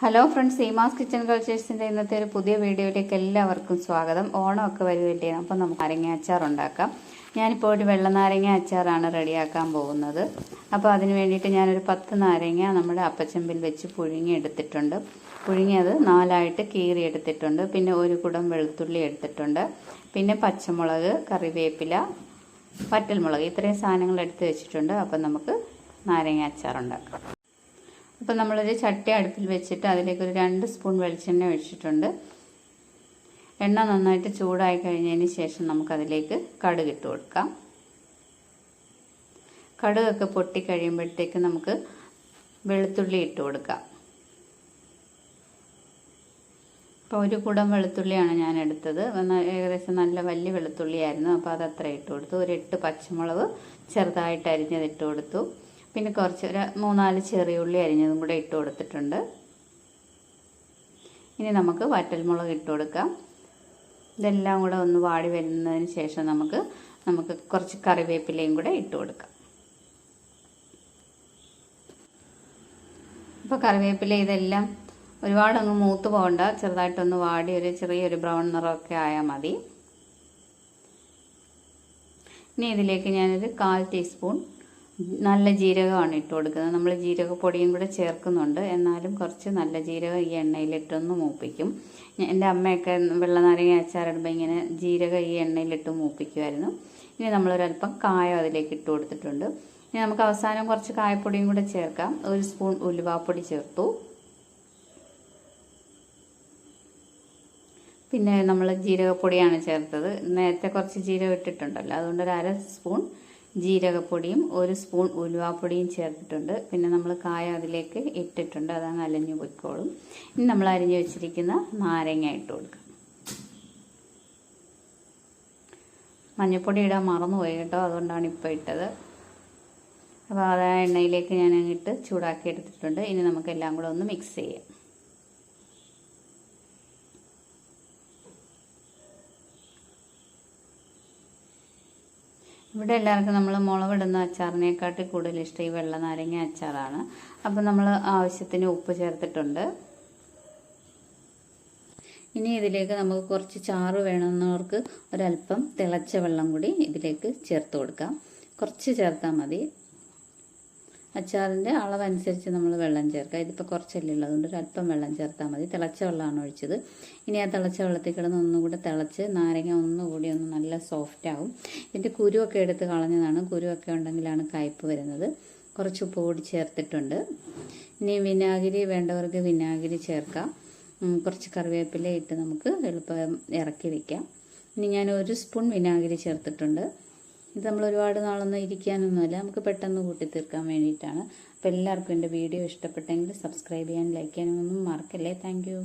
Hello friends, Seemas kitchen കൾച്ചേഴ്സിൻ്റെ ഇന്നത്തെ ഒരു പുതിയ വീഡിയോയിലേക്ക് എല്ലാവർക്കും സ്വാഗതം. ഓണമൊക്കെ വരുമല്ലേ, അപ്പോൾ നമുക്ക് നാരങ്ങ അച്ചാർ ഉണ്ടാക്കാം. ഞാനിപ്പോൾ ഒരു വെള്ള നാരങ്ങ അച്ചാറാണ് റെഡിയാക്കാൻ പോകുന്നത്. അപ്പോൾ അതിന് വേണ്ടിയിട്ട് ഞാനൊരു 10 നാരങ്ങ നമ്മുടെ അപ്പച്ചമ്പിൽ വെച്ച് പുഴുങ്ങി എടുത്തിട്ടുണ്ട്. പുഴുങ്ങിയത് 4ആയിട്ട് കീറി എടുത്തിട്ടുണ്ട്. പിന്നെ ഒരു കുടം വെളുത്തുള്ളി എടുത്തിട്ടുണ്ട്. പിന്നെ പച്ചമുളക്, കറിവേപ്പില, വറ്റൽമുളക്, ഇത്രയും സാധനങ്ങൾ എടുത്ത് വെച്ചിട്ടുണ്ട്. അപ്പം നമുക്ക് നാരങ്ങ അച്ചാർ ഉണ്ടാക്കാം. അപ്പോൾ നമ്മളൊരു ചട്ടി അടുപ്പിൽ വെച്ചിട്ട് അതിലേക്ക് ഒരു 2 സ്പൂൺ വെളിച്ചെണ്ണ ഒഴിച്ചിട്ടുണ്ട്. എണ്ണ നന്നായിട്ട് ചൂടായി കഴിഞ്ഞതിന് ശേഷം നമുക്കതിലേക്ക് കടുക് ഇട്ട് കൊടുക്കാം. കടുകൊക്കെ പൊട്ടി കഴിയുമ്പോഴത്തേക്ക് നമുക്ക് വെളുത്തുള്ളി ഇട്ട് കൊടുക്കാം. അപ്പോൾ ഒരു കുടം വെളുത്തുള്ളിയാണ് ഞാൻ എടുത്തത്. ഏകദേശം നല്ല വലിയ വെളുത്തുള്ളിയായിരുന്നു. അപ്പോൾ അത് അത്ര ഇട്ട് കൊടുത്തു. ഒരു 8 പച്ചമുളക് ചെറുതായിട്ട് അരിഞ്ഞത് ഇട്ട് കൊടുത്തു. പിന്നെ കുറച്ച് ഒരു 3-4 ചെറിയ ഉള്ളി അരിഞ്ഞതും കൂടെ ഇട്ട് കൊടുത്തിട്ടുണ്ട്. ഇനി നമുക്ക് വറ്റൽമുളക് ഇട്ട് കൊടുക്കാം. ഇതെല്ലാം കൂടെ ഒന്ന് വാടി വരുന്നതിന് ശേഷം നമുക്ക് കുറച്ച് കറിവേപ്പിലയും കൂടെ ഇട്ട് കൊടുക്കാം. അപ്പോൾ കറിവേപ്പില ഇതെല്ലാം ഒരുപാടങ്ങ് മൂത്ത് പോകണ്ട, ചെറുതായിട്ടൊന്ന് വാടി ഒരു ചെറിയൊരു ബ്രൗൺ നിറമൊക്കെ ആയാൽ മതി. ഇനി ഇതിലേക്ക് ഞാനൊരു 1/4 ടീസ്പൂൺ നല്ല ജീരകമാണ് ഇട്ട് കൊടുക്കുന്നത്. നമ്മൾ ജീരകപ്പൊടിയും കൂടെ ചേർക്കുന്നുണ്ട്. എന്നാലും കുറച്ച് നല്ല ജീരകം ഈ എണ്ണയിലിട്ടൊന്ന് മൂപ്പിക്കും. എൻ്റെ അമ്മയൊക്കെ വെള്ളനാരങ്ങ അച്ചാറിടുമ്പോൾ ഇങ്ങനെ ജീരകം ഈ എണ്ണയിലിട്ട് മൂപ്പിക്കുമായിരുന്നു. ഇനി നമ്മളൊരല്പം കായം അതിലേക്ക് ഇട്ട് കൊടുത്തിട്ടുണ്ട്. ഇനി നമുക്ക് അവസാനം കുറച്ച് കായപ്പൊടിയും കൂടെ ചേർക്കാം. 1 സ്പൂൺ ഉലുവാപ്പൊടി ചേർത്തു. പിന്നെ നമ്മൾ ജീരകപ്പൊടിയാണ് ചേർത്തത്. നേരത്തെ കുറച്ച് ജീരകം ഇട്ടിട്ടുണ്ടല്ലോ, അതുകൊണ്ട് ഒരു 1/2 സ്പൂൺ ജീരകപ്പൊടിയും 1 സ്പൂൺ ഉലുവാപ്പൊടിയും ചേർത്തിട്ടുണ്ട്. പിന്നെ നമ്മൾ കായ അതിലേക്ക് ഇട്ടിട്ടുണ്ട്, അതാണ് അലഞ്ഞു പൊയ്ക്കോളും. ഇനി നമ്മൾ അരിഞ്ഞു വെച്ചിരിക്കുന്ന നാരങ്ങ ഇട്ട് കൊടുക്കാം. മഞ്ഞൾപ്പൊടി ഇടാൻ മറന്നുപോയി കേട്ടോ, അതുകൊണ്ടാണ് ഇപ്പോൾ ഇട്ടത്. അപ്പോൾ അത് ആ എണ്ണയിലേക്ക് ഞാൻ അങ്ങിട്ട് ചൂടാക്കി എടുത്തിട്ടുണ്ട്. ഇനി നമുക്കെല്ലാം കൂടെ ഒന്ന് മിക്സ് ചെയ്യാം. ഇവിടെ എല്ലാവർക്കും നമ്മൾ മുളകിടുന്ന അച്ചാറിനെക്കാട്ടി കൂടുതൽ ഇഷ്ടം ഈ വെള്ള നാരങ്ങ അച്ചാറാണ്. അപ്പോൾ നമ്മൾ ആവശ്യത്തിന് ഉപ്പ് ചേർത്തിട്ടുണ്ട്. ഇനി ഇതിലേക്ക് നമുക്ക് കുറച്ച് ചാറ് വേണമെന്നവർക്ക് ഒരല്പം തിളച്ച വെള്ളം കൂടി ഇതിലേക്ക് ചേർത്ത് കൊടുക്കാം. കുറച്ച് ചേർത്താൽ മതി. അച്ചാറിൻ്റെ അളവനുസരിച്ച് നമ്മൾ വെള്ളം ചേർക്കുക. ഇതിപ്പോൾ കുറച്ചല്ലേ ഉള്ളൂ, അതുകൊണ്ട് ഒരല്പം വെള്ളം ചേർത്താൽ മതി. തിളച്ച വെള്ളമാണ് ഒഴിച്ചത്. ഇനി ആ തിളച്ച വെള്ളത്തിൽ കിടന്ന് ഒന്നുകൂടെ തിളച്ച് നാരങ്ങ ഒന്നുകൂടി ഒന്ന് നല്ല സോഫ്റ്റ് ആവും. ഇതിൻ്റെ കുരുവൊക്കെ എടുത്ത് കളഞ്ഞതാണ്. കുരുവൊക്കെ ഉണ്ടെങ്കിലാണ് കയ്പ്പ് വരുന്നത്. കുറച്ച് ഉപ്പ് കൂടി ചേർത്തിട്ടുണ്ട്. ഇനി വിനാഗിരി വേണ്ടവർക്ക് വിനാഗിരി ചേർക്കാം. കുറച്ച് കറിവേപ്പില ഇട്ട് നമുക്ക് എളുപ്പം ഇറക്കി വയ്ക്കാം. ഇനി ഞാൻ 1 സ്പൂൺ വിനാഗിരി ചേർത്തിട്ടുണ്ട്. ഇത് നമ്മൾ ഒരുപാട് നാളൊന്നും ഇരിക്കാനൊന്നുമല്ല, നമുക്ക് പെട്ടെന്ന് കൂട്ടി തീർക്കാൻ വേണ്ടിയിട്ടാണ്. അപ്പോൾ എല്ലാവർക്കും എൻ്റെ വീഡിയോ ഇഷ്ടപ്പെട്ടെങ്കിൽ സബ്സ്ക്രൈബ് ചെയ്യാനും ലൈക്ക് ചെയ്യാനും ഒന്നും മറക്കല്ലേ. Thank you.